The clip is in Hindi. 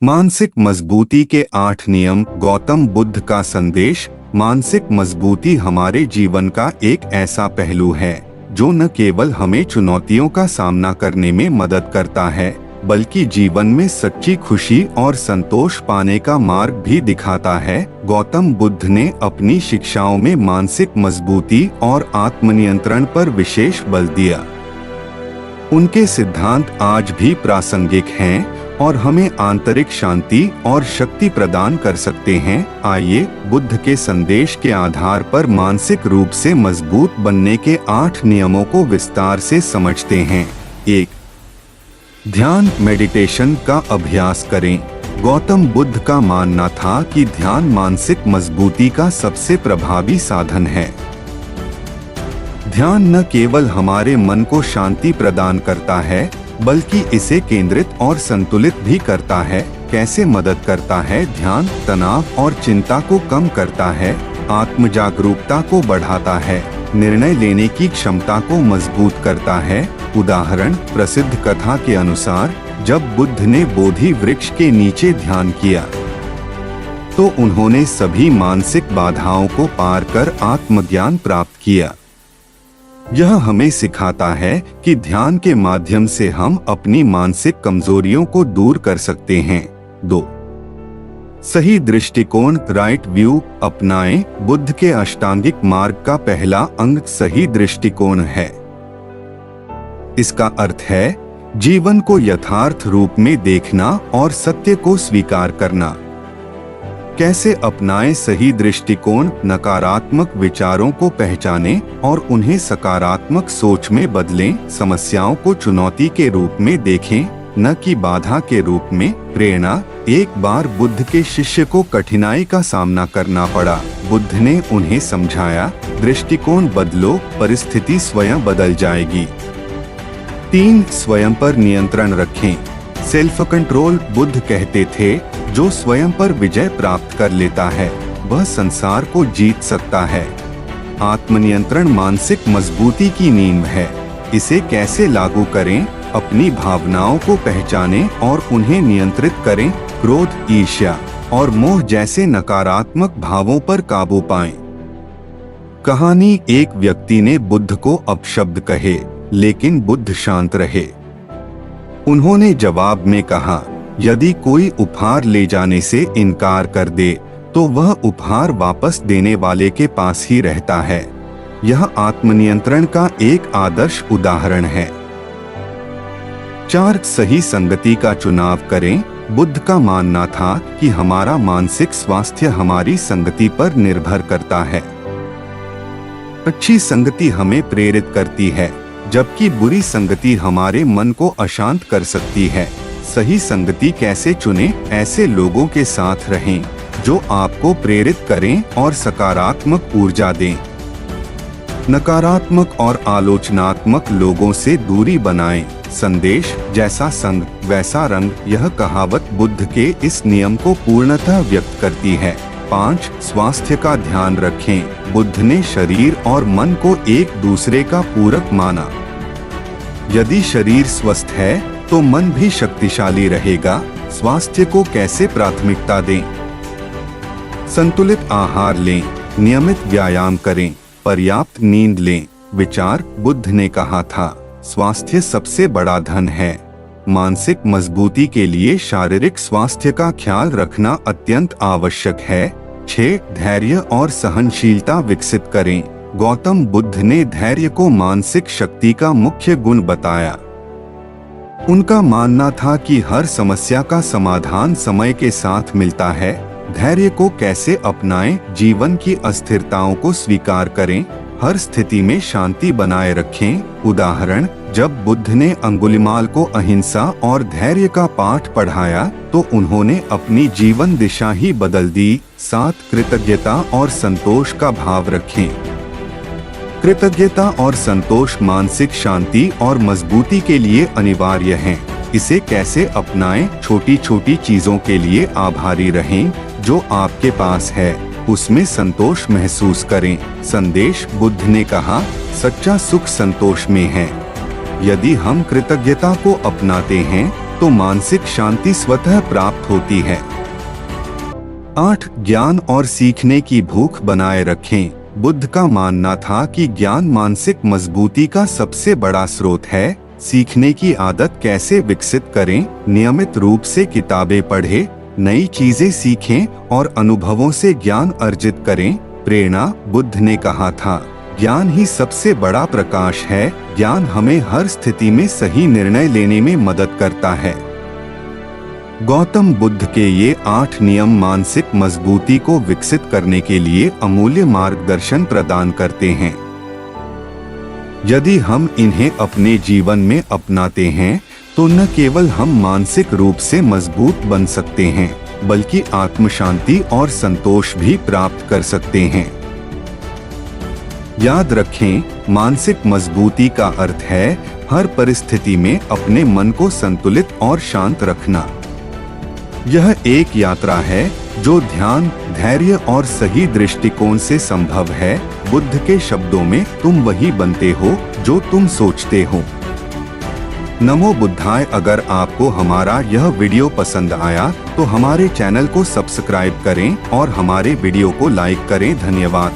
मानसिक मजबूती के 8 नियम। गौतम बुद्ध का संदेश। मानसिक मजबूती हमारे जीवन का एक ऐसा पहलू है जो न केवल हमें चुनौतियों का सामना करने में मदद करता है, बल्कि जीवन में सच्ची खुशी और संतोष पाने का मार्ग भी दिखाता है। गौतम बुद्ध ने अपनी शिक्षाओं में मानसिक मजबूती और आत्मनियंत्रण पर विशेष बल दिया। उनके सिद्धांत आज भी प्रासंगिक हैं और हमें आंतरिक शांति और शक्ति प्रदान कर सकते हैं। आइए बुद्ध के संदेश के आधार पर मानसिक रूप से मजबूत बनने के 8 नियमों को विस्तार से समझते हैं। 1. ध्यान मेडिटेशन का अभ्यास करें। गौतम बुद्ध का मानना था कि ध्यान मानसिक मजबूती का सबसे प्रभावी साधन है। ध्यान न केवल हमारे मन को शांति प्रदान करता है, बल्कि इसे केंद्रित और संतुलित भी करता है। कैसे मदद करता है? ध्यान तनाव और चिंता को कम करता है, आत्मजागरूकता को बढ़ाता है, निर्णय लेने की क्षमता को मजबूत करता है। उदाहरण, प्रसिद्ध कथा के अनुसार जब बुद्ध ने बोधि वृक्ष के नीचे ध्यान किया तो उन्होंने सभी मानसिक बाधाओं को पार कर आत्मज्ञान प्राप्त किया। यह हमें सिखाता है कि ध्यान के माध्यम से हम अपनी मानसिक कमजोरियों को दूर कर सकते हैं। 2. सही दृष्टिकोण राइट व्यू अपनाएं। बुद्ध के अष्टांगिक मार्ग का पहला अंग सही दृष्टिकोण है। इसका अर्थ है जीवन को यथार्थ रूप में देखना और सत्य को स्वीकार करना। कैसे अपनाएं सही दृष्टिकोण? नकारात्मक विचारों को पहचानें और उन्हें सकारात्मक सोच में बदलें। समस्याओं को चुनौती के रूप में देखें, न कि बाधा के रूप में। प्रेरणा एक बार बुद्ध के शिष्य को कठिनाई का सामना करना पड़ा। बुद्ध ने उन्हें समझाया, दृष्टिकोण बदलो, परिस्थिति स्वयं बदल जाएगी। 3. स्वयं पर नियंत्रण रखें। सेल्फ कंट्रोल बुद्ध कहते थे, जो स्वयं पर विजय प्राप्त कर लेता है वह संसार को जीत सकता है। आत्मनियंत्रण मानसिक मजबूती की नींव है। इसे कैसे लागू करें? अपनी भावनाओं को पहचानें और उन्हें नियंत्रित करें। क्रोध, ईर्ष्या और मोह जैसे नकारात्मक भावों पर काबू पाएं। कहानी, एक व्यक्ति ने बुद्ध को अपशब्द कहे, लेकिन बुद्ध शांत रहे। उन्होंने जवाब में कहा, यदि कोई उपहार ले जाने से इनकार कर दे तो वह उपहार वापस देने वाले के पास ही रहता है। यह आत्मनियंत्रण का एक आदर्श उदाहरण है। 4. सही संगति का चुनाव करें। बुद्ध का मानना था कि हमारा मानसिक स्वास्थ्य हमारी संगति पर निर्भर करता है। अच्छी संगति हमें प्रेरित करती है, जबकि बुरी संगति हमारे मन को अशांत कर सकती है। सही संगति कैसे चुनें? ऐसे लोगों के साथ रहें जो आपको प्रेरित करें और सकारात्मक ऊर्जा दें। नकारात्मक और आलोचनात्मक लोगों से दूरी बनाएं। संदेश, जैसा संग वैसा रंग, यह कहावत बुद्ध के इस नियम को पूर्णतः व्यक्त करती है। 5. स्वास्थ्य का ध्यान रखें। बुद्ध ने शरीर और मन को एक दूसरे का पूरक माना। यदि शरीर स्वस्थ है तो मन भी शक्तिशाली रहेगा। स्वास्थ्य को कैसे प्राथमिकता दें? संतुलित आहार लें, नियमित व्यायाम करें, पर्याप्त नींद लें। विचार, बुद्ध ने कहा था, स्वास्थ्य सबसे बड़ा धन है। मानसिक मजबूती के लिए शारीरिक स्वास्थ्य का ख्याल रखना अत्यंत आवश्यक है। 6. धैर्य और सहनशीलता विकसित करें। गौतम बुद्ध ने धैर्य को मानसिक शक्ति का मुख्य गुण बताया। उनका मानना था कि हर समस्या का समाधान समय के साथ मिलता है। धैर्य को कैसे अपनाएं? जीवन की अस्थिरताओं को स्वीकार करें, हर स्थिति में शांति बनाए रखें। उदाहरण, जब बुद्ध ने अंगुलिमाल को अहिंसा और धैर्य का पाठ पढ़ाया तो उन्होंने अपनी जीवन दिशा ही बदल दी। 7. कृतज्ञता और संतोष का भाव रखें। कृतज्ञता और संतोष मानसिक शांति और मजबूती के लिए अनिवार्य हैं। इसे कैसे अपनाएं? छोटी छोटी चीजों के लिए आभारी रहें। जो आपके पास है उसमें संतोष महसूस करें। संदेश, बुद्ध ने कहा, सच्चा सुख संतोष में है। यदि हम कृतज्ञता को अपनाते हैं तो तो मानसिक शांति स्वतः प्राप्त होती है। 8. ज्ञान और सीखने की भूख बनाए रखें। बुद्ध का मानना था कि ज्ञान मानसिक मजबूती का सबसे बड़ा स्रोत है। सीखने की आदत कैसे विकसित करें? नियमित रूप से किताबें पढ़ें, नई चीजें सीखें और अनुभवों से ज्ञान अर्जित करें। प्रेरणा। बुद्ध ने कहा था, ज्ञान ही सबसे बड़ा प्रकाश है। ज्ञान हमें हर स्थिति में सही निर्णय लेने में मदद करता है। गौतम बुद्ध के ये 8 नियम मानसिक मजबूती को विकसित करने के लिए अमूल्य मार्गदर्शन प्रदान करते हैं। यदि हम इन्हें अपने जीवन में अपनाते हैं तो न केवल हम मानसिक रूप से मजबूत बन सकते हैं, बल्कि आत्म शांति और संतोष भी प्राप्त कर सकते हैं। याद रखें, मानसिक मजबूती का अर्थ है हर परिस्थिति में अपने मन को संतुलित और शांत रखना। यह एक यात्रा है जो ध्यान, धैर्य और सही दृष्टिकोण से संभव है। बुद्ध के शब्दों में, तुम वही बनते हो जो तुम सोचते हो। नमो बुद्धाय। अगर आपको हमारा यह वीडियो पसंद आया तो हमारे चैनल को सब्सक्राइब करें और हमारे वीडियो को लाइक करें। धन्यवाद।